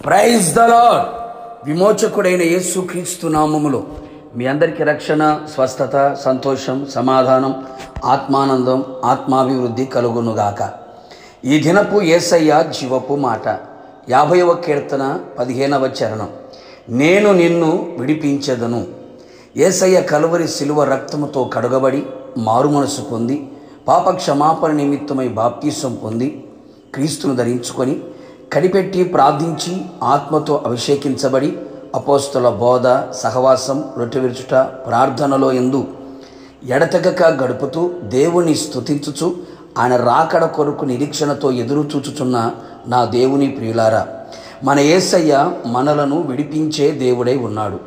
Praise the lord. విమోచకుడైన యేసుక్రీస్తు నామములో మీ అందరికీ రక్షణ, స్వస్థత, సంతోషం, సమాధానం, ఆత్మానందం, ఆత్మాభివృద్ధి కలుగునుగాక. ఈ దినపు యేసయ్య జీవపు మాట 50వ కీర్తన 15వ చరణం. నేను నిన్ను విడిపించెదను. యేసయ్య కలువరి శిలువ రక్తముతో కడుగబడి మారుమనసు పొంది పాప క్షమాపణ నిమిత్తమై బాప్తీసం పొంది క్రీస్తును ధరించుకొని కనిపెట్టి ప్రార్థించి ఆత్మతో అభిషేకించబడి అపోస్తల బోధ, సహవాసం, రొట్టె విరుచుట, ప్రార్థనలో యందు ఎడతెగక గడుపుతూ దేవుని స్తుతించుచు ఆయన రాకడ కొరకు నిరీక్షణతో ఎదురు చూచుచున్న నా దేవుని ప్రియులారా, మన యేసయ్య మనలను విడిపించే దేవుడై ఉన్నాడు.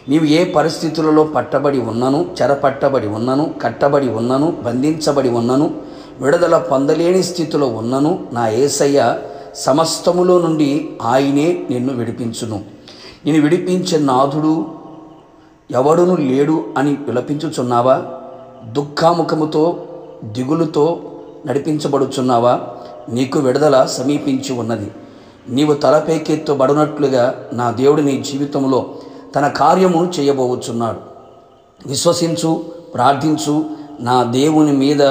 నీవు ఏ పరిస్థితులలో పట్టబడి ఉన్నను, చెరపట్టబడి ఉన్నను, కట్టబడి ఉన్నను, బంధించబడి ఉన్నను, విడుదల పొందలేని స్థితిలో ఉన్నను, నా యేసయ్య సమస్తములో నుండి ఆయనే నిన్ను విడిపించును. నిన్ను విడిపించే నాథుడు ఎవడును లేడు అని విలపించుచున్నావా? దుఃఖాముఖముతో దిగులుతో నడిపించబడుచున్నావా? నీకు విడుదల సమీపించి ఉన్నది. నీవు తలపైకెత్తబడినట్లుగా నా దేవుడు నీ జీవితంలో తన కార్యమును చేయబోచున్నాడు. విశ్వసించు, ప్రార్థించు. నా దేవుని మీద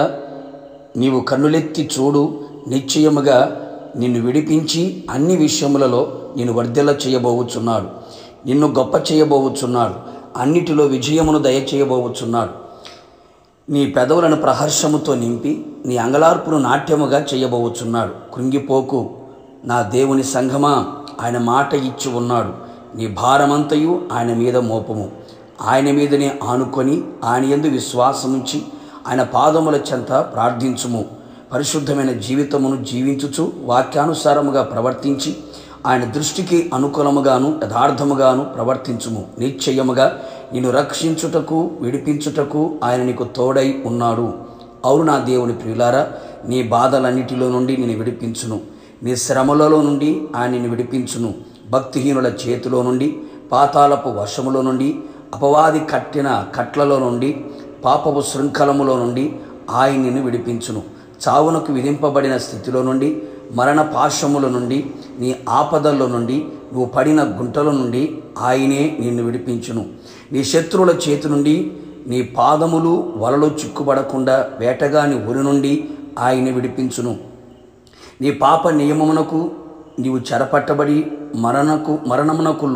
నీవు కన్నులెత్తి చూడు. నిశ్చయముగా నిన్ను విడిపించి అన్ని విషయములలో నిన్ను వర్ధెల చేయబోచున్నాడు. నిన్ను గొప్ప చేయబోచున్నాడు. అన్నిటిలో విజయమును దయచేయబోచున్నాడు. నీ పెదవులను ప్రహర్షముతో నింపి నీ అంగలార్పును నాట్యముగా చేయబోచున్నాడు. కృంగిపోకు నా దేవుని సంఘమా, ఆయన మాట ఇచ్చి ఉన్నాడు. నీ భారమంతయు ఆయన మీద మోపము. ఆయన మీదనే ఆనుకొని ఆయన యందు విశ్వాసముంచి ఆయన పాదముల చెంత ప్రార్థించుము. పరిశుద్ధమైన జీవితమును జీవించుచు వాక్యానుసారముగా ప్రవర్తించి ఆయన దృష్టికి అనుకూలముగాను యథార్థముగాను ప్రవర్తించుము. నిశ్చయముగా నిన్ను రక్షించుటకు, విడిపించుటకు ఆయన నీకు తోడై ఉన్నాడు. అవును నా దేవుని ప్రియులారా, నీ బాధలన్నిటిలో నుండి నిన్ను విడిపించును. నీ శ్రమలలో నుండి ఆయన నిన్ను విడిపించును. భక్తిహీనుల చేతిలో నుండి, పాతాళపు వశములో నుండి, అపవాది కట్టిన కట్లలో నుండి, పాపపు శృంఖలములో నుండి ఆయన నిన్ను విడిపించును. చావునకు విధింపబడిన స్థితిలో నుండి, మరణ పాశముల నుండి, నీ ఆపదల్లో నుండి, నువ్వు పడిన గుంటల నుండి ఆయనే నిన్ను విడిపించును. నీ శత్రువుల చేతి నుండి నీ పాదములు వలలో చిక్కుబడకుండా వేటగాని ఉరి నుండి ఆయనే విడిపించును. నీ పాప నియమమునకు నీవు చెరపట్టబడి మరణమునకు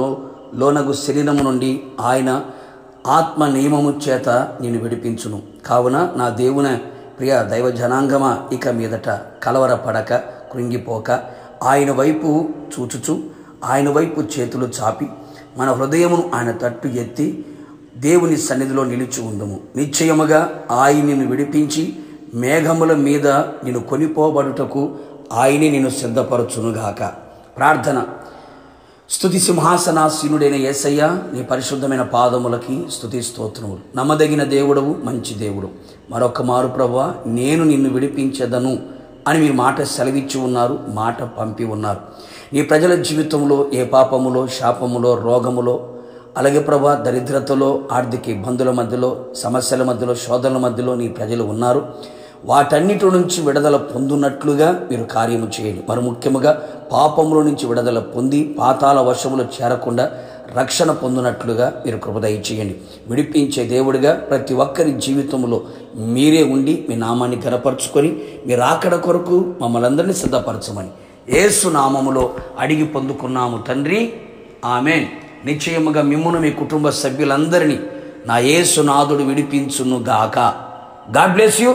లోనగు శరీరము నుండి ఆయన ఆత్మ నియమము చేత నిన్ను విడిపించును. కావున నా దేవుని ప్రియ దైవ జనాంగమా, ఇక మీదట కలవరపడక, కృంగిపోక, ఆయన వైపు చూచుచు ఆయన వైపు చేతులు చాపి మన హృదయమును ఆయన తట్టు ఎత్తి దేవుని సన్నిధిలో నిలిచి ఉండుము. నిశ్చయముగా ఆయన నిన్ను విడిపించి మేఘముల మీద నిన్ను కొనిపోబడుటకు ఆయనే నిన్ను సిద్ధపరచునుగాక. ప్రార్థన. స్తుతి సింహాసనాసీనుడైన యేసయ్య, నీ పరిశుద్ధమైన పాదములకి స్తుతి స్తోత్రములు. నమ్మదగిన దేవుడవు, మంచి దేవుడు. మరొక మారు ప్రభువా, నేను నిన్ను విడిపించెదను అని మీరు మాట సెలవిచ్చి ఉన్నారు, మాట పంపి ఉన్నారు. నీ ప్రజల జీవితంలో ఏ పాపములో, శాపములో, రోగములో, అలాగే ప్రభువా దరిద్రతలో, ఆర్థిక ఇబ్బందుల మధ్యలో, సమస్యల మధ్యలో, శోధనల మధ్యలో నీ ప్రజలు ఉన్నారు. వాటన్నిటి నుంచి విడుదల పొందునట్లుగా మీరు కార్యము చేయండి. మరి ముఖ్యముగా పాపముల నుంచి విడుదల పొంది పాతాళ వశములు చేరకుండా రక్షణ పొందినట్లుగా మీరు కృప దయచేయండి. విడిపించే దేవుడిగా ప్రతి ఒక్కరి జీవితంలో మీరే ఉండి మీ నామాన్ని ఘనపరుచుకొని మీరు ఆకడ కొరకు మమ్మల్ని అందరినీ సిద్ధపరచమని యేసు నామములో అడిగి పొందుకున్నాము తండ్రి, ఆమేన్. నిశ్చయముగా మిమ్మును మీ కుటుంబ సభ్యులందరినీ నా యేసు నాథుడు విడిపించును గాక. God bless you.